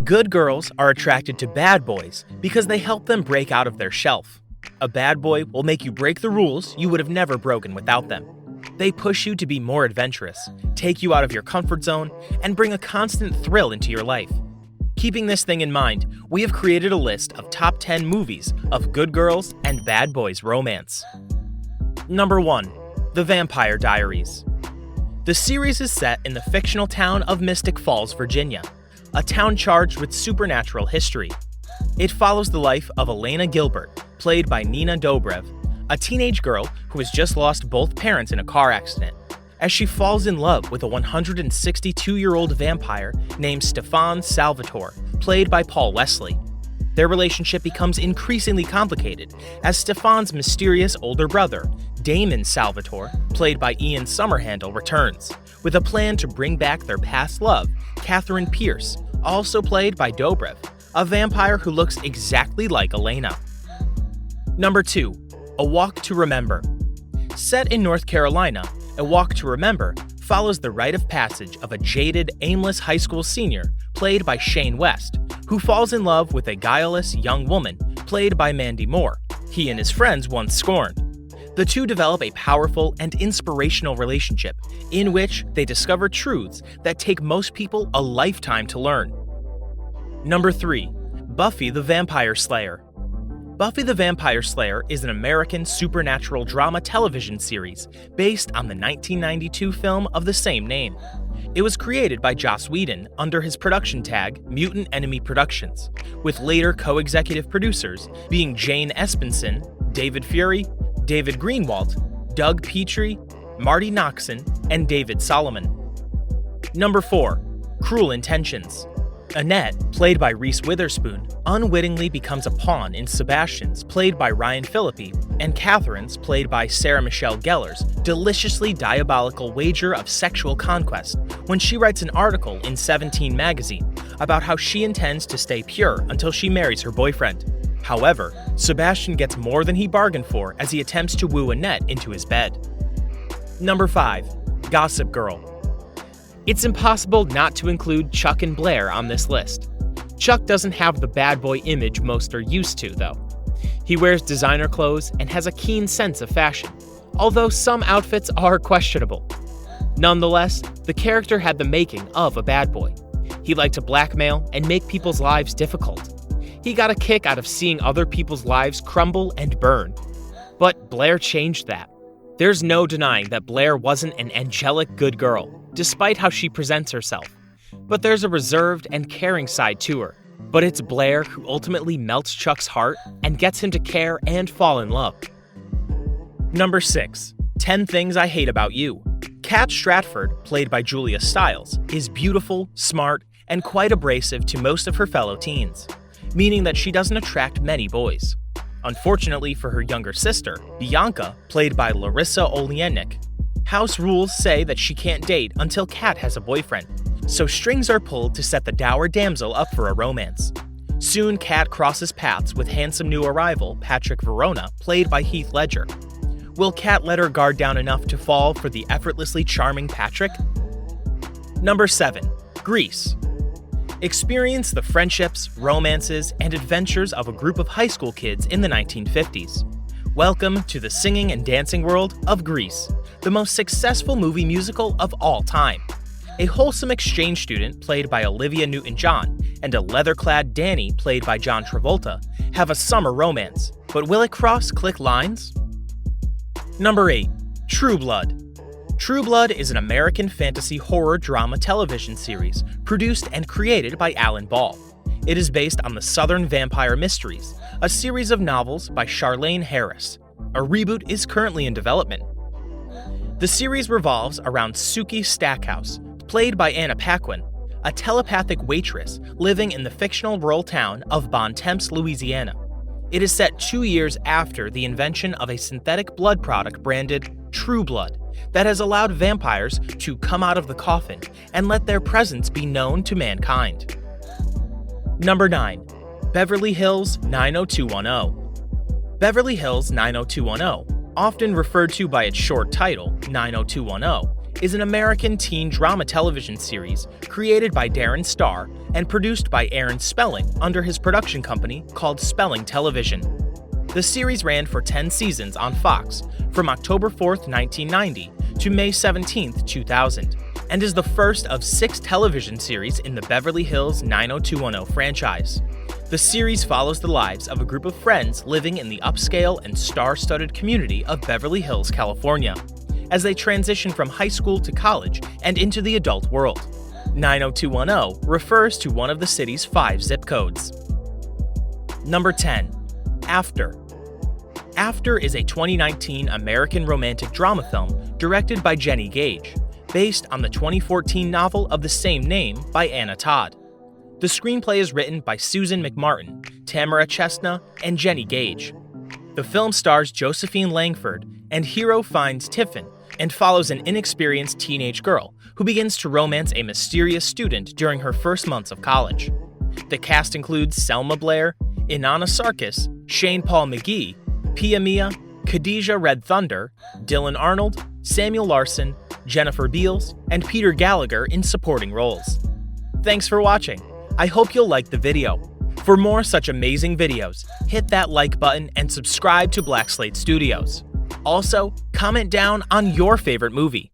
Good girls are attracted to bad boys because they help them break out of their shelf. A bad boy will make you break the rules you would have never broken without them. They push you to be more adventurous, take you out of your comfort zone, and bring a constant thrill into your life. Keeping this thing in mind, we have created a list of top 10 movies of good girls and bad boys romance. Number 1. The Vampire Diaries. The series is set in the fictional town of Mystic Falls, Virginia, a town charged with supernatural history. It follows the life of Elena Gilbert, played by Nina Dobrev, a teenage girl who has just lost both parents in a car accident, as she falls in love with a 162-year-old vampire named Stefan Salvatore, played by Paul Wesley. Their relationship becomes increasingly complicated as Stefan's mysterious older brother, Damon Salvatore, played by Ian Somerhandle, returns, with a plan to bring back their past love, Catherine Pierce, also played by Dobrev, a vampire who looks exactly like Elena. Number 2. A Walk to Remember. Set in North Carolina, A Walk to Remember follows the rite of passage of a jaded, aimless high school senior, played by Shane West, who falls in love with a guileless young woman, played by Mandy Moore, he and his friends once scorned. The two develop a powerful and inspirational relationship in which they discover truths that take most people a lifetime to learn. Number 3. Buffy the Vampire Slayer. Buffy the Vampire Slayer is an American supernatural drama television series based on the 1992 film of the same name. It was created by Joss Whedon under his production tag Mutant Enemy Productions, with later co-executive producers being Jane Espenson, David Fury, David Greenwalt, Doug Petrie, Marty Noxon, and David Solomon. Number 4. Cruel Intentions. Annette, played by Reese Witherspoon, unwittingly becomes a pawn in Sebastian's, played by Ryan Phillippe, and Catherine's, played by Sarah Michelle Gellar's, deliciously diabolical wager of sexual conquest when she writes an article in 17 magazine about how she intends to stay pure until she marries her boyfriend. However, Sebastian gets more than he bargained for as he attempts to woo Annette into his bed. Number 5. Gossip Girl. It's impossible not to include Chuck and Blair on this list. Chuck doesn't have the bad boy image most are used to, though. He wears designer clothes and has a keen sense of fashion, although some outfits are questionable. Nonetheless, the character had the making of a bad boy. He liked to blackmail and make people's lives difficult. He got a kick out of seeing other people's lives crumble and burn. But Blair changed that. There's no denying that Blair wasn't an angelic good girl, despite how she presents herself. But there's a reserved and caring side to her. But it's Blair who ultimately melts Chuck's heart and gets him to care and fall in love. Number 6. 10 Things I Hate About You. Kat Stratford, played by Julia Stiles, is beautiful, smart, and quite abrasive to most of her fellow teens, meaning that she doesn't attract many boys. Unfortunately for her younger sister, Bianca, played by Larissa Oleynik, house rules say that she can't date until Kat has a boyfriend, so strings are pulled to set the dour damsel up for a romance. Soon Kat crosses paths with handsome new arrival Patrick Verona, played by Heath Ledger. Will Kat let her guard down enough to fall for the effortlessly charming Patrick? Number 7. Grease. Experience the friendships, romances, and adventures of a group of high school kids in the 1950s. Welcome to the singing and dancing world of Grease, the most successful movie musical of all time. A wholesome exchange student, played by Olivia Newton-John, and a leather-clad Danny, played by John Travolta, have a summer romance, but will it cross click lines? Number 8. True Blood. True Blood is an American fantasy horror drama television series produced and created by Alan Ball. It is based on the Southern Vampire Mysteries, a series of novels by Charlaine Harris. A reboot is currently in development. The series revolves around Suki Stackhouse, played by Anna Paquin, a telepathic waitress living in the fictional rural town of Bontemps, Louisiana. It is set 2 years after the invention of a synthetic blood product branded True Blood that has allowed vampires to come out of the coffin and let their presence be known to mankind. Number 9. Beverly Hills 90210. Beverly Hills 90210, often referred to by its short title, 90210, is an American teen drama television series created by Darren Star and produced by Aaron Spelling under his production company called Spelling Television. The series ran for 10 seasons on Fox from October 4th, 1990 to May 17th, 2000, and is the first of 6 television series in the Beverly Hills 90210 franchise. The series follows the lives of a group of friends living in the upscale and star-studded community of Beverly Hills, California, as they transition from high school to college and into the adult world. 90210 refers to one of the city's 5 zip codes. Number 10. After. After is a 2019 American romantic drama film directed by Jenny Gage, based on the 2014 novel of the same name by Anna Todd. The screenplay is written by Susan McMartin, Tamara Chestnut, and Jenny Gage. The film stars Josephine Langford, and Hero finds Tiffin and follows an inexperienced teenage girl who begins to romance a mysterious student during her first months of college. The cast includes Selma Blair, Inanna Sarkis, Shane Paul McGee, Pia Mia, Khadijah Red Thunder, Dylan Arnold, Samuel Larson, Jennifer Beals, and Peter Gallagher in supporting roles. Thanks for watching. I hope you'll like the video. For more such amazing videos, hit that like button and subscribe to Black Slate Studios. Also, comment down on your favorite movie.